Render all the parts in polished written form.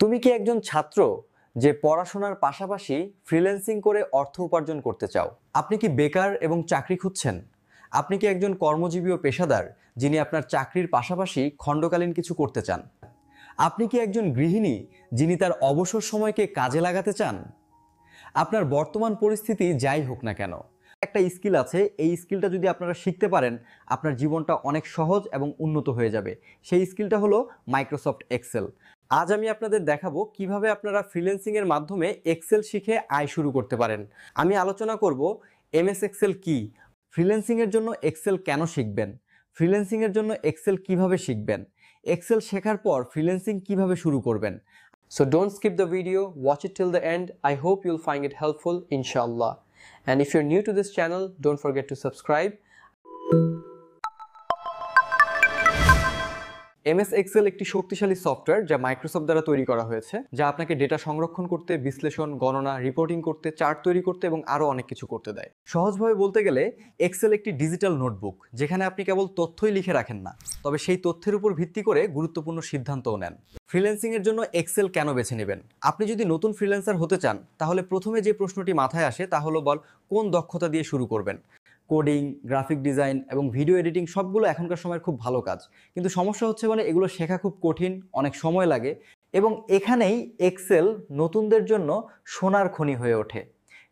তুমি কি একজন ছাত্র যে পড়াশোনার পাশাপাশি ফ্রিল্যান্সিং করে অর্থ উপার্জন করতে চাও? আপনি কি বেকার এবং চাকরি খুঁজছেন? আপনি কি একজন কর্মজীবী ও পেশাদার যিনি আপনার চাকরির পাশাপাশি খণ্ডকালীন কিছু করতে চান? আপনি কি একজন গৃহিণী যিনি তার অবসর সময়কে কাজে লাগাতে চান? আপনার বর্তমান পরিস্থিতি যাই হোক না কেন, একটা স্কিল আছে, এই স্কিলটা যদি আপনারা শিখতে পারেন আপনার জীবনটা অনেক সহজ এবং উন্নত হয়ে যাবে। সেই স্কিলটা হলো মাইক্রোসফট এক্সেল। আজ আমি আপনাদের দেখাবো কিভাবে আপনারা ফ্রিল্যান্সিংয়ের মাধ্যমে এক্সেল শিখে আয় শুরু করতে পারেন। আমি আলোচনা করব এমএস এক্সেল কি, ফ্রিল্যান্সিংয়ের জন্য এক্সেল কেন শিখবেন, ফ্রিল্যান্সিংয়ের জন্য এক্সেল কিভাবে শিখবেন, এক্সেল শেখার পর ফ্রিল্যান্সিং কিভাবে শুরু করবেন। So don't skip the video, watch it till the end. I hope you'll find it helpful, inshallah. And if you're new to this channel, don't forget to subscribe. MS Excel একটি শক্তিশালী software যা Microsoft দ্বারা তৈরি করা হয়েছে, যা আপনাকে data সংরক্ষণ করতে, বিশ্লেষণ, গণনা, রিপোর্টিং করতে, চার্ট তৈরি করতে এবং আরও অনেক কিছু করতে দেয়। সহজভাবে বলতে গেলে এক্সেল একটি ডিজিটাল নোটবুক, যেখানে আপনি কেবল তথ্যই লিখে রাখেন না, তবে সেই তথ্যের উপর ভিত্তি করে গুরুত্বপূর্ণ সিদ্ধান্তও নেন। ফ্রিল্যান্সিংয়ের জন্য এক্সেল কেন বেছে নেবেন? আপনি যদি নতুন ফ্রিল্যান্সার হতে চান তাহলে প্রথমে যে প্রশ্নটি মাথায় আসে তা হলো কোন দক্ষতা দিয়ে শুরু করবেন। কোডিং, গ্রাফিক ডিজাইন এবং ভিডিও এডিটিং সবগুলো এখনকার সময়ের খুব ভালো কাজ, কিন্তু সমস্যা হচ্ছে এগুলো শেখা খুব কঠিন, অনেক সময় লাগে এবং এখানেই এক্সেল নতুনদের জন্য সোনার খনি হয়ে ওঠে।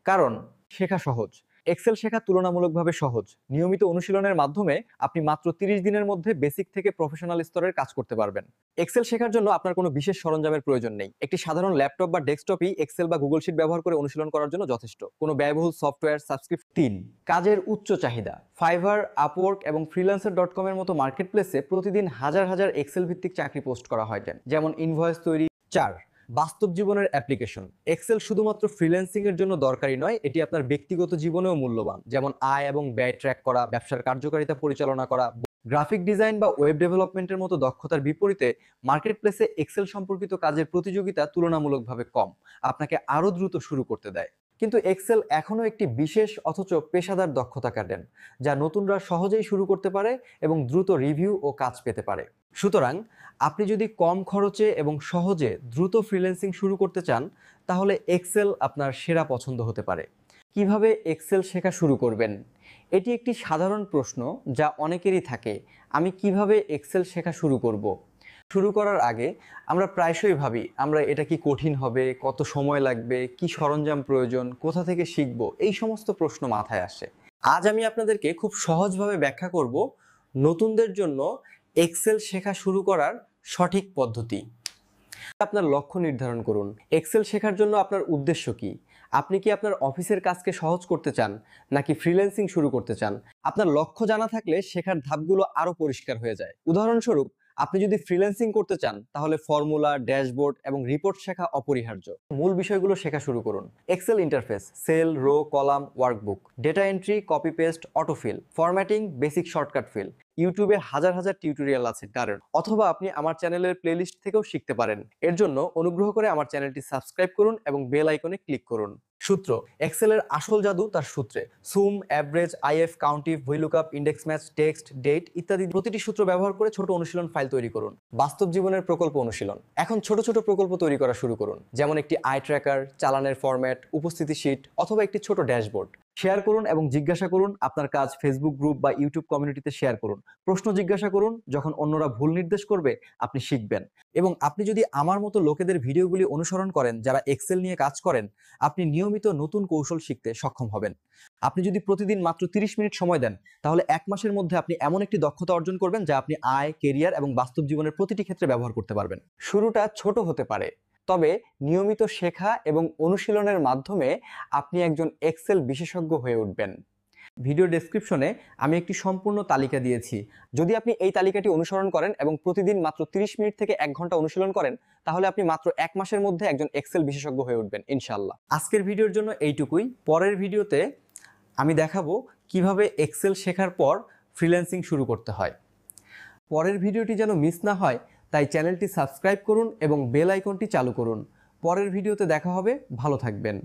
কারণ শেখা সহজ, এক্সেল শেখা তুলনামূলকভাবে সহজ। নিয়মিত অনুশীলনের মাধ্যমে আপনি মাত্র 30 দিনের মধ্যে বেসিক থেকে প্রফেশনাল স্তরের কাজ করতে পারবেন। এক্সেল শেখার জন্য আপনার কোনো বিশেষ সরঞ্জামের প্রয়োজন নেই। একটি সাধারণ ল্যাপটপ বা ডেস্কটপই এক্সেল বা গুগল শিট ব্যবহার করে অনুশীলন করার জন্য যথেষ্ট। কোনো ব্যয়বহুল সফটওয়্যার সাবস্ক্রিপশন। 3, কাজের উচ্চ চাহিদা। ফাইভার, আপওয়ার্ক এবং freelancer.com এর মতো মার্কেটপ্লেসে প্রতিদিন হাজার হাজার এক্সেল ভিত্তিক চাকরি পোস্ট করা হয়, যেমন ইনভয়েস তৈরি। 4, বাস্তব জীবনের অ্যাপ্লিকেশন। এক্সেল শুধুমাত্র ফ্রিল্যান্সিং এর জন্য দরকারি নয়, এটি আপনার ব্যক্তিগত জীবনেও মূল্যবান, যেমন আয় এবং ব্যয় ট্র্যাক করা, ব্যবসার কার্যকারিতা পরিচালনা করা। গ্রাফিক ডিজাইন বা ওয়েব ডেভেলপমেন্টের মতো দক্ষতার বিপরীতে মার্কেটপ্লেসে এক্সেল সম্পর্কিত কাজের প্রতিযোগিতা তুলনামূলকভাবে কম, আপনাকে আরও দ্রুত শুরু করতে দেয়। কিন্তু এক্সেল এখনও একটি বিশেষ অথচ পেশাদার দক্ষতা কাটেন, যা নতুনরা সহজেই শুরু করতে পারে এবং দ্রুত রিভিউ ও কাজ পেতে পারে। সুতরাং আপনি যদি কম খরচে এবং সহজে দ্রুত ফ্রিল্যান্সিং শুরু করতে চান তাহলে এক্সেল আপনার সেরা পছন্দ হতে পারে। কিভাবে এক্সেল শেখা শুরু করবেন? এটি একটি সাধারণ প্রশ্ন যা অনেকেরই থাকে, আমি কিভাবে এক্সেল শেখা শুরু করব? শুরু করার আগে আমরা প্রায়শই ভাবি এটা কি কঠিন হবে, কত সময় লাগবে, কি সরঞ্জাম প্রয়োজন, কোথা থেকে শিখব, এই সমস্ত প্রশ্ন মাথায় আসে। আজ আমি আপনাদেরকে খুব সহজভাবে ব্যাখ্যা করব নতুনদের জন্য এক্সেল শেখা শুরু করার সঠিক পদ্ধতি। আপনার লক্ষ্য নির্ধারণ করুন। এক্সেল শেখার জন্য আপনার উদ্দেশ্য কি? আপনি কি আপনার অফিসের কাজকে সহজ করতে চান নাকি ফ্রিল্যান্সিং শুরু করতে চান? আপনার লক্ষ্য জানা থাকলে শেখার ধাপগুলো আরো পরিষ্কার হয়ে যায়। উদাহরণস্বরূপ, আপনি যদি ফ্রিল্যান্সিং করতে চান তাহলে ফর্মুলা, ড্যাশবোর্ড এবং রিপোর্ট শেখা অপরিহার্য। মূল বিষয়গুলো শেখা শুরু করুন। Excel interface, cell, row, column, workbook, data entry, copy paste, autofill, formatting, basic shortcut fill. ইউটিউবে হাজার হাজার টিউটোরিয়াল আছে, অথবা আপনি আমার চ্যানেলের প্লেলিস্ট থেকেও শিখতে পারেন। এর জন্য অনুগ্রহ করে আমার চ্যানেলটি সাবস্ক্রাইব করুন এবং বেল আইকনে ক্লিক করুন। সূত্র। এক্সেলের আসল জাদু তার সূত্রে। Sum, average, IF, COUNTIF, VLOOKUP, index match, text, date ইত্যাদি প্রতিটি সূত্র ব্যবহার করে ছোট অনুশীলন ফাইল তৈরি করুন। বাস্তব জীবনের প্রকল্প অনুশীলন। এখন ছোট ছোট প্রকল্প তৈরি করা শুরু করুন, যেমন একটি আয় ট্র্যাকার, চালানের ফরম্যাট, উপস্থিতি শীট অথবা একটি ছোট ড্যাশবোর্ড। শেয়ার করুন এবং জিজ্ঞাসা করুন। আপনার কাজ ফেসবুক গ্রুপ বা ইউটিউব কমিউনিটিতে শেয়ার করুন। প্রশ্ন জিজ্ঞাসা করুন। যখন অন্যরা ভুল নির্দেশ করবে আপনি শিখবেন। এবং আপনি যদি আমার মতো লোকেদের ভিডিওগুলি অনুসরণ করেন যারা এক্সেল নিয়ে কাজ করেন, আপনি নিয়মিত নতুন কৌশল শিখতে সক্ষম হবেন। আপনি যদি প্রতিদিন মাত্র 30 মিনিট সময় দেন তাহলে 1 মাসের মধ্যে আপনি এমন একটি দক্ষতা অর্জন করবেন যা আপনি আয়, কেরিয়ার এবং বাস্তব জীবনের প্রতিটি ক্ষেত্রে ব্যবহার করতে পারবেন। শুরুটা ছোট হতে পারে, তবে নিয়মিত শেখা এবং অনুশীলনের মাধ্যমে আপনি একজন এক্সেল বিশেষজ্ঞ হয়ে উঠবেন। ভিডিও ডেসক্রিপশনে আমি একটি সম্পূর্ণ তালিকা দিয়েছি। যদি আপনি এই তালিকাটি অনুসরণ করেন এবং প্রতিদিন মাত্র 30 মিনিট থেকে 1 ঘন্টা অনুশীলন করেন তাহলে আপনি মাত্র 1 মাসের মধ্যে একজন এক্সেল বিশেষজ্ঞ হয়ে উঠবেন ইনশাআল্লাহ। আজকের ভিডিওর জন্য এইটুকুই। পরের ভিডিওতে আমি দেখাবো কিভাবে এক্সেল শেখার পর ফ্রিল্যান্সিং শুরু করতে হয়। পরের ভিডিওটি যেন মিস না হয় তাই চ্যানেলটি সাবস্ক্রাইব করুন এবং বেল আইকনটি চালু করুন। পরের ভিডিওতে দেখা হবে। ভালো থাকবেন।